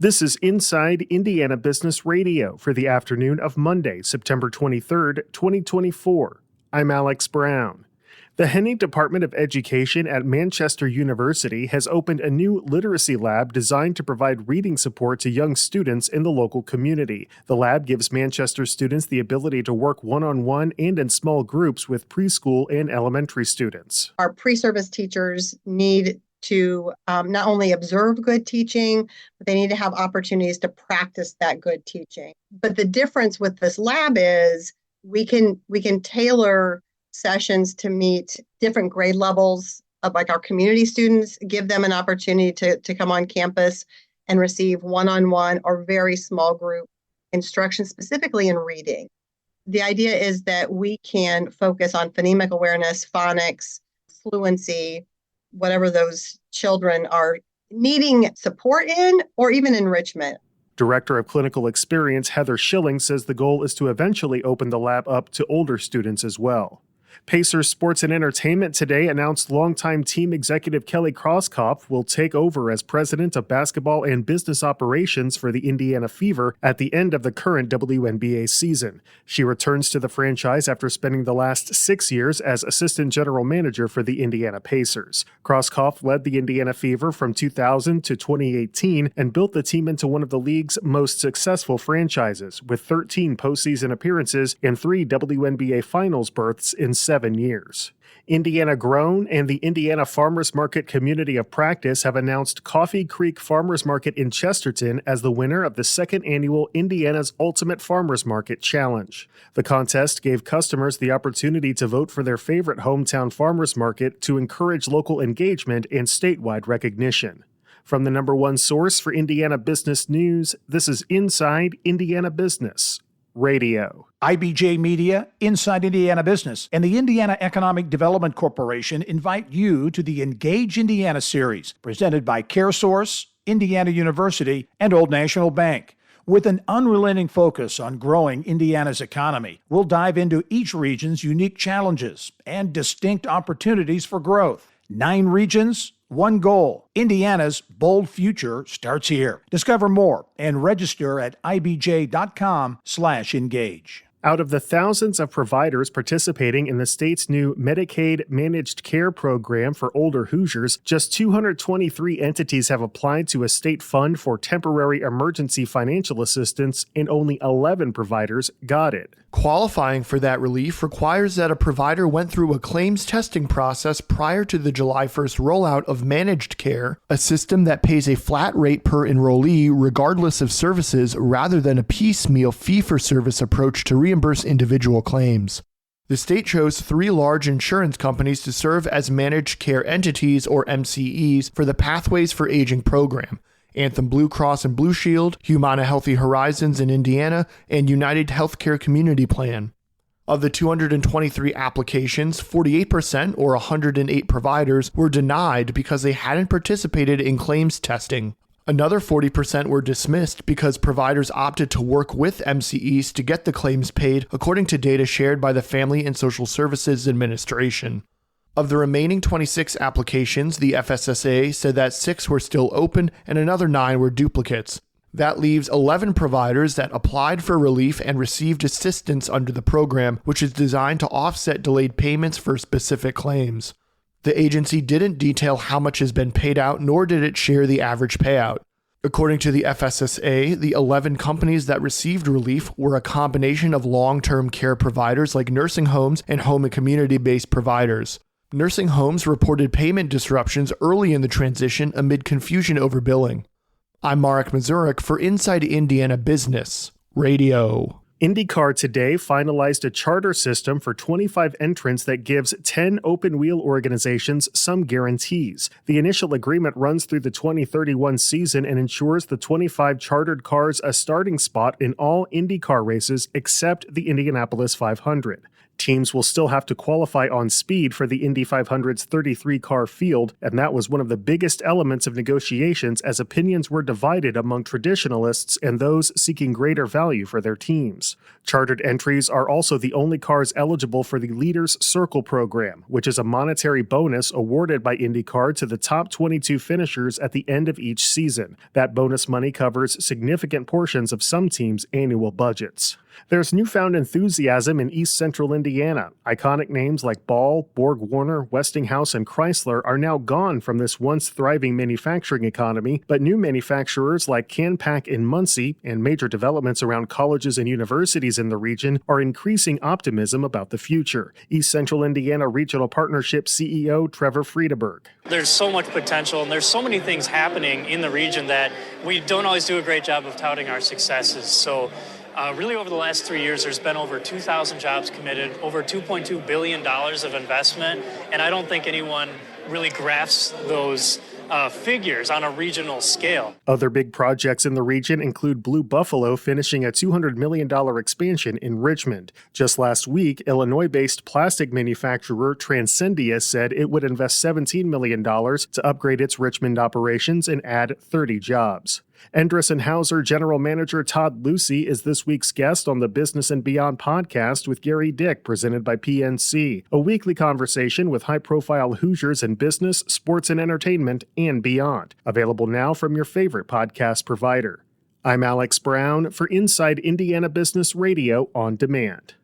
This is Inside Indiana Business Radio for the afternoon of Monday, September 23rd, 2024. I'm Alex Brown. The Henning Department of Education at Manchester University has opened a new literacy lab designed to provide reading support to young students in the local community. The lab gives Manchester students the ability to work one-on-one and in small groups with preschool and elementary students. Our pre-service teachers need to not only observe good teaching, but they need to have opportunities to practice that good teaching. But the difference with this lab is we can tailor sessions to meet different grade levels of like our community students, give them an opportunity to come on campus and receive one-on-one or very small group instruction, specifically in reading. The idea is that we can focus on phonemic awareness, phonics, fluency, whatever those children are needing support in or even enrichment. Director of Clinical Experience Heather Schilling says the goal is to eventually open the lab up to older students as well. Pacers Sports and Entertainment today announced longtime team executive Kelly Krauskopf will take over as president of basketball and business operations for the Indiana Fever at the end of the current WNBA season. She returns to the franchise after spending the last 6 years as assistant general manager for the Indiana Pacers. Krauskopf led the Indiana Fever from 2000 to 2018 and built the team into one of the league's most successful franchises, with 13 postseason appearances and 3 WNBA Finals berths in 7 years. Indiana Grown and the Indiana Farmers Market Community of Practice have announced Coffee Creek Farmers Market in Chesterton as the winner of the second annual Indiana's Ultimate Farmers Market Challenge. The contest gave customers the opportunity to vote for their favorite hometown farmers market to encourage local engagement and statewide recognition. From the number one source for Indiana business news, this is Inside Indiana Business Radio. IBJ Media, Inside Indiana Business, and the Indiana Economic Development Corporation invite you to the Engage Indiana series, presented by CareSource, Indiana University, and Old National Bank. With an unrelenting focus on growing Indiana's economy, we'll dive into each region's unique challenges and distinct opportunities for growth. 9 regions, 1 goal. Indiana's bold future starts here. Discover more and register at ibj.com/engage. Out of the thousands of providers participating in the state's new Medicaid Managed Care program for older Hoosiers, just 223 entities have applied to a state fund for temporary emergency financial assistance, and only 11 providers got it. Qualifying for that relief requires that a provider went through a claims testing process prior to the July 1st rollout of Managed Care, a system that pays a flat rate per enrollee regardless of services rather than a piecemeal fee-for-service approach to reimburse individual claims. The state chose 3 large insurance companies to serve as Managed Care entities, or MCEs, for the Pathways for Aging program: Anthem Blue Cross and Blue Shield, Humana Healthy Horizons in Indiana, and United Healthcare Community Plan. Of the 223 applications, 48%, or 108 providers, were denied because they hadn't participated in claims testing. Another 40% were dismissed because providers opted to work with MCEs to get the claims paid, according to data shared by the Family and Social Services Administration. Of the remaining 26 applications, the FSSA said that 6 were still open and another 9 were duplicates. That leaves 11 providers that applied for relief and received assistance under the program, which is designed to offset delayed payments for specific claims. The agency didn't detail how much has been paid out, nor did it share the average payout. According to the FSSA, the 11 companies that received relief were a combination of long-term care providers like nursing homes and home and community-based providers. Nursing homes reported payment disruptions early in the transition amid confusion over billing. I'm Marek Mazurek for Inside Indiana Business Radio. IndyCar today finalized a charter system for 25 entrants that gives 10 open-wheel organizations some guarantees. The initial agreement runs through the 2031 season and ensures the 25 chartered cars a starting spot in all IndyCar races except the Indianapolis 500. Teams will still have to qualify on speed for the Indy 500's 33-car field, and that was one of the biggest elements of negotiations as opinions were divided among traditionalists and those seeking greater value for their teams. Chartered entries are also the only cars eligible for the Leaders Circle program, which is a monetary bonus awarded by IndyCar to the top 22 finishers at the end of each season. That bonus money covers significant portions of some teams' annual budgets. There's newfound enthusiasm in East Central Indiana. Iconic names like Ball, Borg-Warner, Westinghouse, and Chrysler are now gone from this once thriving manufacturing economy, but new manufacturers like Canpack in Muncie and major developments around colleges and universities in the region are increasing optimism about the future. East Central Indiana Regional Partnership CEO Trevor Friedeberg. There's so much potential and there's so many things happening in the region that we don't always do a great job of touting our successes. So really over the last 3 years, there's been over 2,000 jobs committed, over $2.2 billion of investment, and I don't think anyone really grasps those figures on a regional scale. Other big projects in the region include Blue Buffalo finishing a $200 million expansion in Richmond. Just last week, Illinois-based plastic manufacturer Transcendia said it would invest $17 million to upgrade its Richmond operations and add 30 jobs. Endress & Hauser General Manager Todd Lucy is this week's guest on the Business and Beyond podcast with Gary Dick, presented by PNC, a weekly conversation with high-profile Hoosiers in business, sports and entertainment, and beyond. Available now from your favorite podcast provider. I'm Alex Brown for Inside Indiana Business Radio on Demand.